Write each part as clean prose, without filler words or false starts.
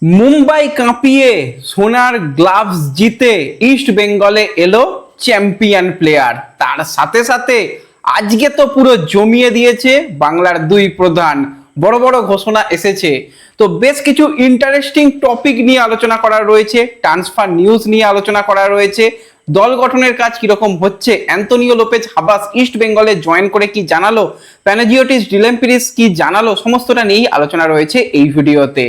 মুম্বাই কাঁপিয়ে সোনার গ্লাভস জিতে ইস্ট বেঙ্গলে এলো চ্যাম্পিয়ন প্লেয়ার। তার সাথে সাথে আজকে তো পুরো জমিয়ে দিয়েছে বাংলার দুই প্রধান। বড় বড় ঘোষণা এসেছে। তো বেশ কিছু ইন্টারেস্টিং টপিক নিয়ে আলোচনা করা রয়েছে, ট্রান্সফার নিউজ নিয়ে আলোচনা করা রয়েছে, দল গঠনের কাজ কিরকম হচ্ছে, অ্যান্তোনিও লোপেজ হাবাস ইস্ট বেঙ্গলে জয়েন করে কি জানালো, প্যানাজিওটিস ডিলেম্পিরিস কি জানালো, সমস্তটা নিয়েই আলোচনা রয়েছে এই ভিডিওতে।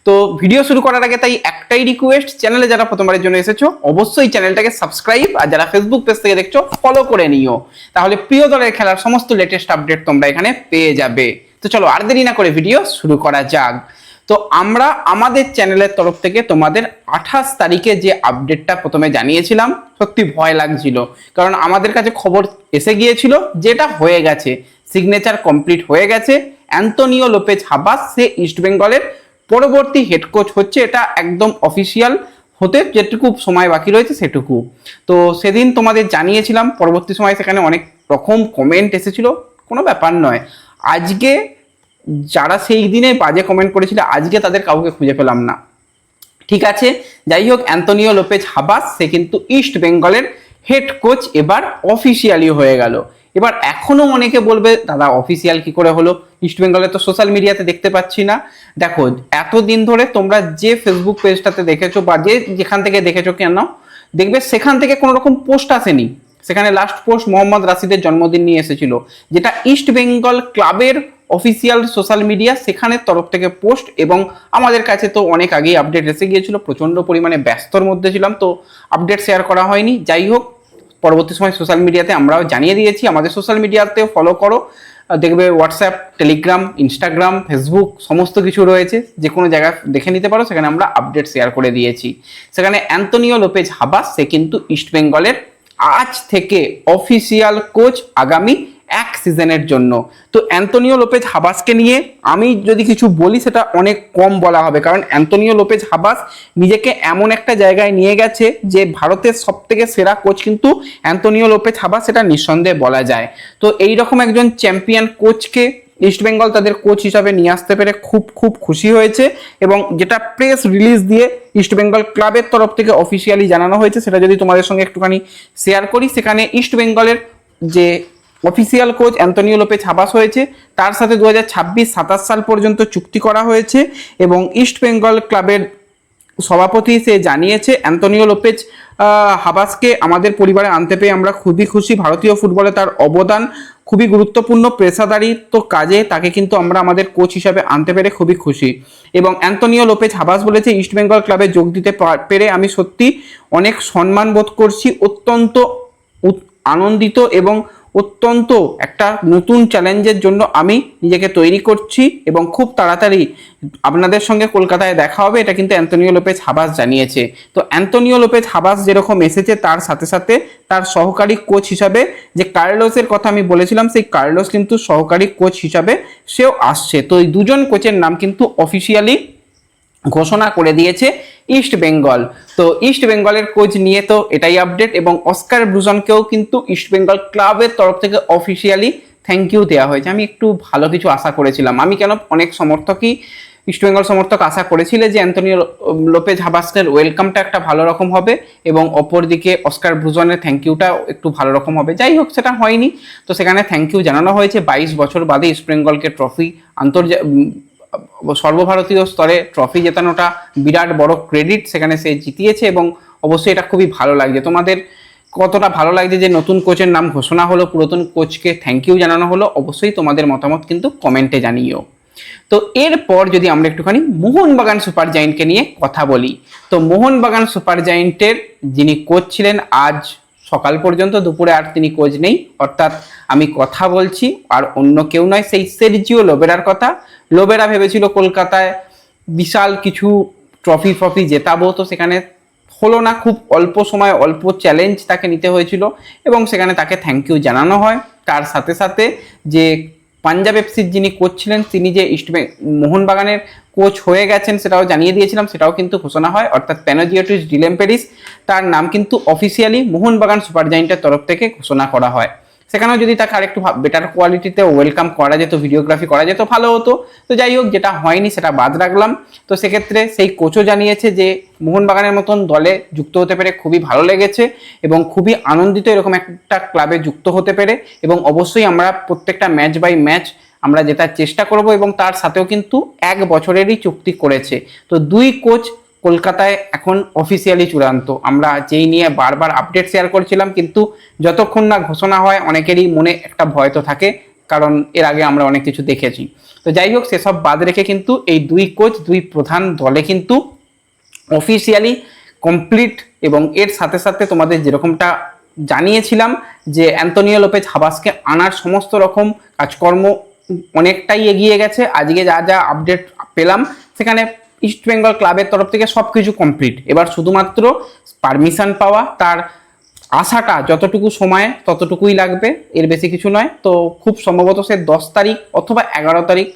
তো ভিডিও শুরু করার আগে তাই একটাই রিকোয়েস্ট, চ্যানেলে যারা প্রথমবারের জন্য এসেছো অবশ্যই চ্যানেলটাকে সাবস্ক্রাইব, আর যারা ফেসবুক পেজ থেকে দেখছো ফলো করে নিও, তাহলে প্রিয় দলের খেলার সমস্ত লেটেস্ট আপডেট তোমরা এখানে পেয়ে যাবে। তো চলো আর দেরি না করে ভিডিও শুরু করা যাক। তো আমরা আমাদের চ্যানেলের তরফ থেকে তোমাদের 28 তারিখে যে আপডেটটা প্রথমে জানিয়েছিলাম, সত্যি ভয় লাগছিল, কারণ আমাদের কাছে খবর এসে গিয়েছিল যেটা হয়ে গেছে, সিগনেচার কমপ্লিট হয়ে গেছে, অ্যান্তোনিও লোপেজ হাবাস সে ইস্ট বেঙ্গলের পরবর্তী হেড কোচ হচ্ছে। এটা একদম অফিসিয়াল হতে যেটুকু সময় বাকি রয়েছে সেটুকু। তো সেদিন তোমাদের জানিয়েছিলাম, পরবর্তী সময় সেখানে অনেক রকম কমেন্ট এসেছিল, কোনো ব্যাপার নয়। আজকে যারা সেই দিনে বাজে কমেন্ট করেছিল আজকে তাদের কাউকে খুঁজে পেলাম না। ঠিক আছে, যাই হোক, অ্যান্তোনিও লোপেজ হাবাস সে কিন্তু ইস্ট বেঙ্গলের হেড কোচ এবার অফিসিয়ালি হয়ে গেল। এবার এখনো অনেকে বলবে দাদা অফিসিয়াল কি করে হলো, ইস্ট বেঙ্গলে তো সোশ্যাল মিডিয়াতে দেখতে পাচ্ছি না। দেখো, এতদিন ধরে তোমরা যে ফেসবুক পেজটাতে দেখেছো বা যেখান থেকে দেখেছো কেন, দেখবে সেখান থেকে কোনো রকম পোস্ট আসেনি। সেখানে লাস্ট পোস্ট মোহাম্মদ রাশিদের জন্মদিন নিয়ে এসেছিল, যেটা ইস্ট বেঙ্গল ক্লাবের অফিসিয়াল সোশ্যাল মিডিয়া, সেখানের তরফ থেকে পোস্ট। এবং আমাদের কাছে তো অনেক আগেই আপডেট এসে গিয়েছিল, প্রচন্ড পরিমাণে ব্যস্তর মধ্যে ছিলাম, তো আপডেট শেয়ার করা হয়নি। যাই হোক, পরবর্তী সময় সোশ্যাল মিডিয়াতে আমরাও জানিয়ে দিয়েছি। আমাদের সোশ্যাল মিডিয়াতেও ফলো করো, দেখবে হোয়াটসঅ্যাপ, টেলিগ্রাম, ইনস্টাগ্রাম, ফেসবুক সমস্ত কিছু রয়েছে, যে কোনো জায়গায় দেখে নিতে পারো, সেখানে আমরা আপডেট শেয়ার করে দিয়েছি। সেখানে অ্যান্তোনিও লোপেজ হাবাস সে কিন্তু ইস্ট বেঙ্গলের আজ থেকে অফিসিয়াল কোচ আগামী এক সিজনের জন্য। তো অ্যান্তোনিও লোপেজ হাবাসকে নিয়ে আমি যদি কিছু বলি সেটা অনেক কম বলা হবে, কারণ অ্যান্তোনিও লোপেজ হাবাস নিজেকে এমন একটা জায়গায় নিয়ে গেছে যে ভারতের সব থেকে সেরা কোচ কিন্তু অ্যান্তোনিও লোপেজ হাবাস, সেটা নিঃসন্দেহে বলা যায়। তো এইরকম একজন চ্যাম্পিয়ন কোচকে ইস্ট বেঙ্গল তাদের কোচ হিসাবে নিয়ে আসতে পেরে খুব খুব খুশি হয়েছে। এবং যেটা প্রেস রিলিজ দিয়ে ইস্ট বেঙ্গল ক্লাবের তরফ থেকে অফিসিয়ালি জানানো হয়েছে, সেটা যদি তোমাদের সঙ্গে একটুখানি শেয়ার করি। সেখানে ইস্ট বেঙ্গলের যে official coach Antonio Lopez Habas হয়েছে, তার সাথে 2026-27 সাল পর্যন্ত চুক্তি করা হয়েছে। এবং ইস্ট বেঙ্গল ক্লাবের সভাপতি সে জানিয়েছে, অ্যান্তোনিও লোপেজ হাবাসকে আমাদের পরিবারে আনতে পেরে আমরা খুবই খুশি। ভারতীয় ফুটবলে তার অবদান খুবই গুরুত্বপূর্ণ, পেশাদারিত্ব কাজে তাকে কিন্তু আমরা আমাদের কোচ হিসাবে আনতে পেরে খুবই খুশি। এবং অ্যান্তোনিও লোপেজ হাবাস বলেছে, ইস্ট বেঙ্গল ক্লাবে যোগ দিতে পেরে আমি সত্যি অনেক সম্মান বোধ করছি, অত্যন্ত আনন্দিত এবং অত্যন্ত একটা নতুন চ্যালেঞ্জের জন্য আমি নিজেকে তৈরি করছি, এবং খুব তাড়াতাড়ি আপনাদের সঙ্গে কলকাতায় দেখা হবে, এটা কিন্তু অ্যান্তোনিও লোপেজ হাবাস জানিয়েছে। তো অ্যান্তোনিও লোপেজ হাবাস যেরকম এসেছে, তার সাথে সাথে তার সহকারী কোচ হিসাবে যে কার্লোসের কথা আমি বলেছিলাম, সেই কার্লোস কিন্তু সহকারী কোচ হিসাবে সেও আসছে। তো এই দুজন কোচের নাম কিন্তু অফিসিয়ালি ঘোষণা করে দিয়েছে ইস্ট বেঙ্গল। তো ইস্ট বেঙ্গলের কোচ নিয়ে তো এটাই আপডেট। এবং অস্কার ব্রুজনকেও কিন্তু ইস্ট বেঙ্গল ক্লাবের তরফ থেকে অফিসিয়ালি থ্যাংক ইউ দেওয়া হয়েছে। আমি একটু ভালো কিছু আশা করেছিলাম, আমি কেন অনেক সমর্থকই ইস্ট বেঙ্গল সমর্থক আশা করেছিলে যে অ্যান্তোনিও লোপেজ হাবাসের ওয়েলকামটা একটা ভালো রকম হবে, এবং অপরদিকে অস্কার ব্রুজনের থ্যাংক ইউটা একটু ভালো রকম হবে। যাই হোক, সেটা হয়নি। তো সেখানে থ্যাংক ইউ জানানো হয়েছে। 22 বছর বাদে ইস্ট বেঙ্গলকে ট্রফি, সর্বভারতীয় স্তরে ট্রফি জেতানোটা বিরাট বড় ক্রেডিট সেখানে সে জিতিয়েছে। এবং অবশ্যই এটা খুবই ভালো লাগছে। তোমাদের কতটা ভালো লাগছে যে নতুন কোচের নাম ঘোষণা হলো, পুরাতন কোচকে থ্যাংক ইউ জানানো হলো, অবশ্যই তোমাদের মতামত কিন্তু কমেন্টে জানিও। তো এরপর যদি আমরা একটুখানি মোহনবাগান সুপার জায়েন্টকে নিয়ে কথা বলি, তো মোহনবাগান সুপার জায়েন্টের যিনি কোচ ছিলেন আজ সকাল পর্যন্ত, দুপুরে আর তিনি কোচ নেই, অর্থাৎ আমি কথা বলছি আর অন্য কেউ নয়, সেই সের্জিও লোবেরার কথা। লোবেরা ভেবেছিল কলকাতায় বিশাল কিছু ট্রফি জেতাবো, তো সেখানে হলো না, খুব অল্প সময় অল্প চ্যালেঞ্জ তাকে নিতে হয়েছিল, এবং সেখানে তাকে থ্যাংক ইউ জানানো হয়। তার সাথে সাথে যে পাঞ্জাব এফসির যিনি কোচ ছিলেন, তিনি যে মোহনবাগানের কোচ হয়ে গেছেন সেটাও জানিয়ে দিয়েছিলাম, সেটাও কিন্তু ঘোষণা হয়, অর্থাৎ প্যানাজিওটিস ডিলেম্পিরিস, তার নাম কিন্তু অফিসিয়ালি মোহনবাগান সুপার জায়েন্টের তরফ থেকে ঘোষণা করা হয়। সেখানেও যদি তাকে আরেকটু বেটার কোয়ালিটিতে ওয়েলকাম করা যেত, ভিডিওগ্রাফি করা যেত, ভালো হতো। তো যাই হোক, যেটা হয়নি সেটা বাদ রাখলাম। তো সেক্ষেত্রে সেই কোচও জানিয়েছে যে মোহনবাগানের মতন দলে যুক্ত হতে পেরে খুবই ভালো লেগেছে এবং খুবই আনন্দিত এরকম একটা ক্লাবে যুক্ত হতে পেরে, এবং অবশ্যই আমরা প্রত্যেকটা ম্যাচ বাই ম্যাচ আমরা জেতার চেষ্টা করব, এবং তার সাথেও কিন্তু 1 বছরেরই চুক্তি করেছে। তো দুই কোচ কলকাতায় এখন অফিসিয়ালি চূড়ান্ত। আমরা যেই নিয়ে বারবার আপডেট শেয়ার করছিলাম, কিন্তু যতক্ষণ না ঘোষণা হয় অনেকেরই মনে একটা ভয় তো থাকে, কারণ এর আগে আমরা অনেক কিছু দেখেছি। তো যাই হোক, সেসব বাদ রেখে কিন্তু এই দুই কোচ দুই প্রধান দলে কিন্তু অফিসিয়ালি কমপ্লিট, এবং এর সাথে সাথে তোমাদের যেরকমটা জানিয়েছিলাম যে অ্যান্তোনিও লোপেজ হাবাসকে আনার সমস্ত রকম কাজকর্ম অনেকটাই এগিয়ে গেছে। আজকে যা যা আপডেট পেলাম সেখানে ইস্টবেঙ্গল ক্লাবের তরফ থেকে সব কিছু কমপ্লিট। এবার শুধুমাত্র পারমিশন পাওয়া, তার আসাটা যতটুকু সময় ততটুকুই লাগবে, এর বেশি কিছু নয়। তো খুব সম্ভবত সে 10 তারিখ অথবা 11 তারিখ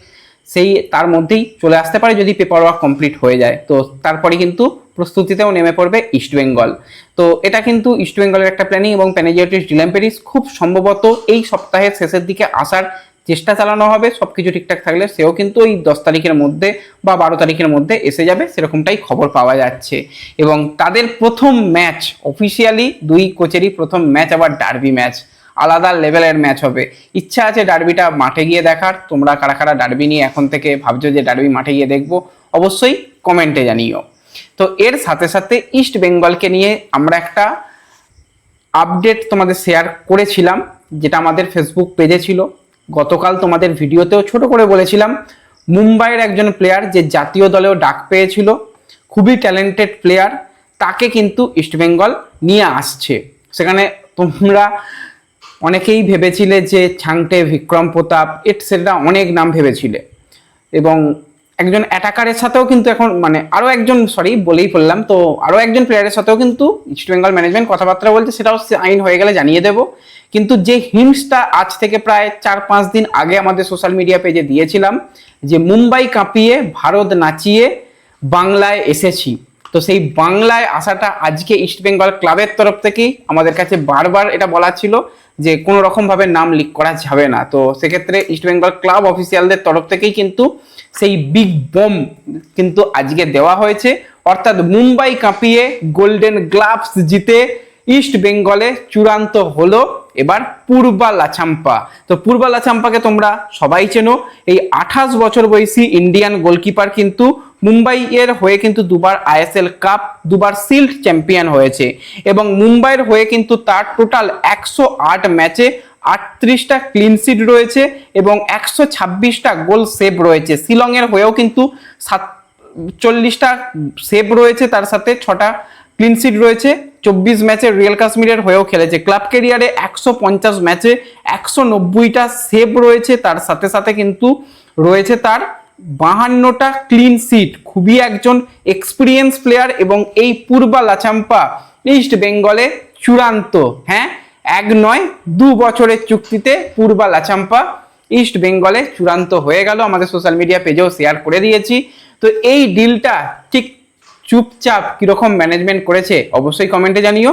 সেই তার মধ্যেই চলে আসতে পারে যদি পেপার ওয়ার্ক কমপ্লিট হয়ে যায়। তো তারপরে কিন্তু প্রস্তুতিতেও নেমে পড়বে ইস্টবেঙ্গল। তো এটা কিন্তু ইস্টবেঙ্গলের একটা প্ল্যানিং, এবং প্যানেজিওটিস ডিল্যাম্পেরিস খুব সম্ভবত এই সপ্তাহের শেষের দিকে আসার চেষ্টা চালানো হবে। সবকিছু ঠিকঠাক থাকলে সেও কিন্তু ওই 10 তারিখের মধ্যে বা 12 তারিখের মধ্যে এসে যাবে, সেরকমটাই খবর পাওয়া যাচ্ছে। এবং তাদের প্রথম ম্যাচ অফিসিয়ালি দুই কোচেরই প্রথম ম্যাচ আবার ডার্বি ম্যাচ, আলাদা লেভেলের ম্যাচ হবে। ইচ্ছা আছে ডার্বিটা মাঠে গিয়ে দেখার। তোমরা কারা কারা ডার্বি নিয়ে এখন থেকে ভাবছো যে ডার্বি মাঠে গিয়ে দেখবো, অবশ্যই কমেন্টে জানিও। তো এর সাথে সাথে ইস্ট বেঙ্গলকে নিয়ে আমরা একটা আপডেট তোমাদের শেয়ার করেছিলাম, যেটা আমাদের ফেসবুক পেজে ছিল। গতকাল তোমাদের ভিডিওতেও ছোট করে বলেছিলাম, মুম্বাইয়ের একজন প্লেয়ার যে জাতীয় দলেও ডাক পেয়েছিল, খুবই ট্যালেন্টেড প্লেয়ার, তাকে কিন্তু ইস্টবেঙ্গল নিয়ে আসছে। সেখানে তোমরা অনেকেই ভেবেছিলে যে ছাংটে, বিক্রম প্রতাপ, এটসেট্রা অনেক নাম ভেবেছিলে, এবং একজন অ্যাটাকারের সাথেও কিন্তু এখন আরও একজন বলেই ফেললাম, তো আরও একজন প্লেয়ারের সাথেও কিন্তু ইস্টবেঙ্গল ম্যানেজমেন্ট কথাবার্তা বলছে, সেটাও আইন হয়ে গেলে জানিয়ে দেবো। কিন্তু যে হিন্টসটা আজ থেকে প্রায় 4-5 দিন আগে আমাদের সোশ্যাল মিডিয়া পেজে দিয়েছিলাম, যে মুম্বাই কাঁপিয়ে ভারত নাচিয়ে বাংলায় এসেছি, তো সেই বাংলায় আসাটা আজকে ইস্টবেঙ্গল ক্লাবের তরফ থেকেই আমাদের কাছে বারবার এটা বলা ছিল যে কোনো রকমভাবে নাম লিক করা যাবে না। তো সেক্ষেত্রে ইস্টবেঙ্গল ক্লাব অফিসিয়ালদের তরফ থেকেই কিন্তু সেই বিগ বম কিন্তু আজকে দেওয়া হয়েছে, অর্থাৎ মুম্বাই কাঁপিয়ে গোল্ডেন গ্লাভস জিতে ইস্ট বেঙ্গলে চূড়ান্ত হলো এবার পূর্বা লাচাম্পা। তো পূর্বা লাচাম্পাকে তোমরা সবাই চেনো, এই 28 বছর বয়সী ইন্ডিয়ান গোলকিপার কিন্তু মুম্বাইয়ের হয়ে কিন্তু দুবার আইএসএল কাপ, দুবার শিল্ড চ্যাম্পিয়ন হয়েছে, এবং মুম্বাইয়ের হয়ে কিন্তু তার টোটাল 108 ম্যাচে 38টা ক্লিন শিট রয়েছে এবং 126টা গোল সেভ রয়েছে। শিলংয়ের হয়েও কিন্তু 40টা সেভ রয়েছে, তার সাথে 6টা ক্লিন শিট রয়েছে। 24 ম্যাচে রিয়েল কাশ্মীরের হয়েও খেলেছে। ক্লাব ক্যারিয়ারে 150 ম্যাচে 190টা সেভ রয়েছে, তার সাথে সাথে কিন্তু রয়েছে তার 52টা ক্লিন শিট। খুবই একজন এক্সপিরিয়েন্স প্লেয়ার, এবং এই পূর্বা লাচাম্পা ইস্ট বেঙ্গলে চূড়ান্ত, হ্যাঁ 1 নয় 2 বছরের চুক্তিতে পূর্বা লাচাম্পা ইস্ট বেঙ্গলে চূড়ান্ত হয়ে গেল। আমাদের সোশ্যাল মিডিয়া পেজেও শেয়ার করে দিয়েছি। তো এই ডিলটা ঠিক চুপচাপ কিরকম ম্যানেজমেন্ট করেছে অবশ্যই কমেন্টে জানিও।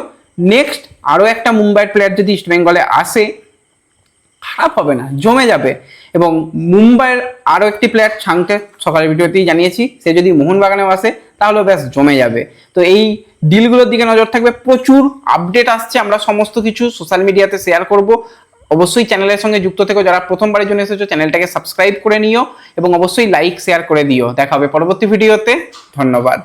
নেক্সট আরও একটা মুম্বাইয়ের প্লেয়ার যদি ইস্ট বেঙ্গলে আসে, খারাপ হবে না, জমে যাবে। এবং মুম্বাইয়ের আরও একটি প্লেয়ার ছাংটে, সকালের ভিডিওতেই জানিয়েছি, সে যদি মোহনবাগানেও আসে তাহলে বেশ জমে যাবে। তো এই ডিলগুলোর দিকে নজর থাকবে, প্রচুর আপডেট আসছে, আমরা সমস্ত কিছু সোশ্যাল মিডিয়াতে শেয়ার করব। অবশ্যই চ্যানেলের সঙ্গে যুক্ত থেকো। যারা প্রথমবারের জন্য এসেছো চ্যানেলটাকে সাবস্ক্রাইব করে নিও এবং অবশ্যই লাইক শেয়ার করে দিও। দেখা হবে পরবর্তী ভিডিওতে। ধন্যবাদ।